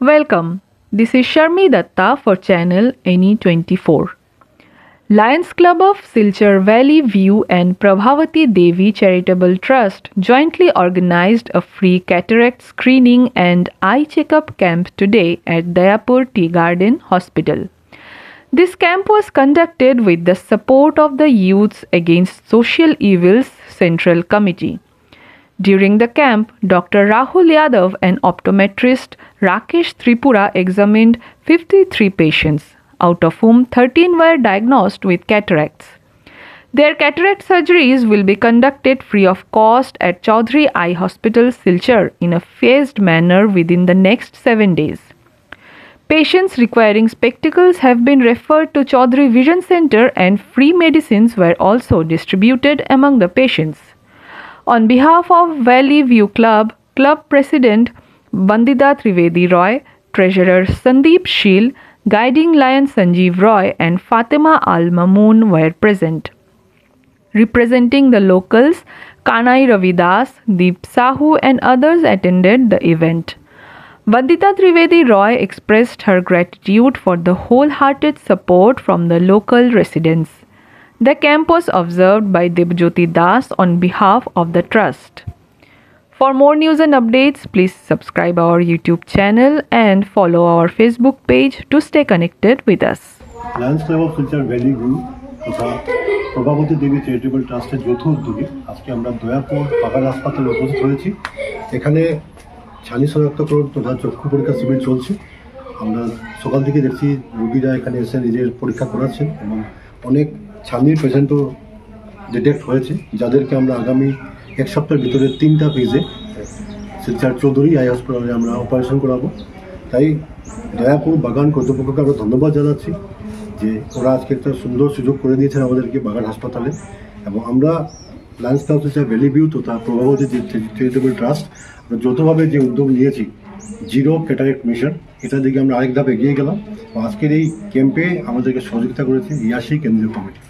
Welcome. This is Sharmi Datta for channel NE24. Lions Club of Silchar Valley View and Prabhavati Devi Charitable Trust jointly organized a free cataract screening and eye checkup camp today at Dayapur Tea Garden Hospital. This camp was conducted with the support of the Youths Against Social Evils Central Committee. During the camp, Dr. Rahul Yadav and optometrist Rakesh Tripura examined 53 patients, out of whom 13 were diagnosed with cataracts. Their cataract surgeries will be conducted free of cost at Chaudhary Eye Hospital, Silchar, in a phased manner within the next 7 days. Patients requiring spectacles have been referred to Chaudhary Vision Center and free medicines were also distributed among the patients. On behalf of Valley View Club, Club President Vandita Trivedi Roy, Treasurer Sandeep Sheel, Guiding Lion Sanjeev Roy and Fatima Al Mamoon were present. Representing the locals, Kanai Ravidas, Deep Sahu and others attended the event. Vandita Trivedi Roy expressed her gratitude for the wholehearted support from the local residents. The camp was observed by Debjyoti Das on behalf of the trust. For more news and updates, please subscribe our YouTube channel and follow our Facebook page to stay connected with us. Lions Club of Silchar Valley View তথা প্রভাবতী দেবী charitable ট্রাস্টের যৌথ উদ্যোগে আজকে আমরা দয়াপুর বাগান হাসপাতালে উপস্থিত হয়েছি। এখানে ছানি শনাক্তকরণ তথা চক্ষু পরীক্ষা শিবির চলছে। আমরা সকাল থেকে দেখছি রোগীরা এখানে এসে নিজের পরীক্ষা করাচ্ছেন এবং অনেক ছানির পেশেন্টও ডিটেক্ট হয়েছে, যাদেরকে আমরা আগামী এক সপ্তাহের ভিতরে 3টা ফেজে শিলচর চৌধুরী আই হসপিটালে আমরা অপারেশন করাবো। তাই দয়াপুর বাগান কর্তৃপক্ষকে আমরা ধন্যবাদ জানাচ্ছি যে ওরা আজকে একটা সুন্দর সুযোগ করে দিয়েছেন আমাদেরকে বাগান হাসপাতালে। এবং আমরা Lions club Silchar valley view তথা প্রভাবতী যে চ্যারিটেবল ট্রাস্ট আমরা যৌথভাবে যে উদ্যোগ নিয়েছি জিরো ক্যাটারেক্ট মিশন, এটার দিকে আমরা আরেক ধাপ এগিয়ে গেলাম। আজকের এই ক্যাম্পে আমাদেরকে সহযোগিতা করেছে ইয়াসি কেন্দ্রীয় কমিটি।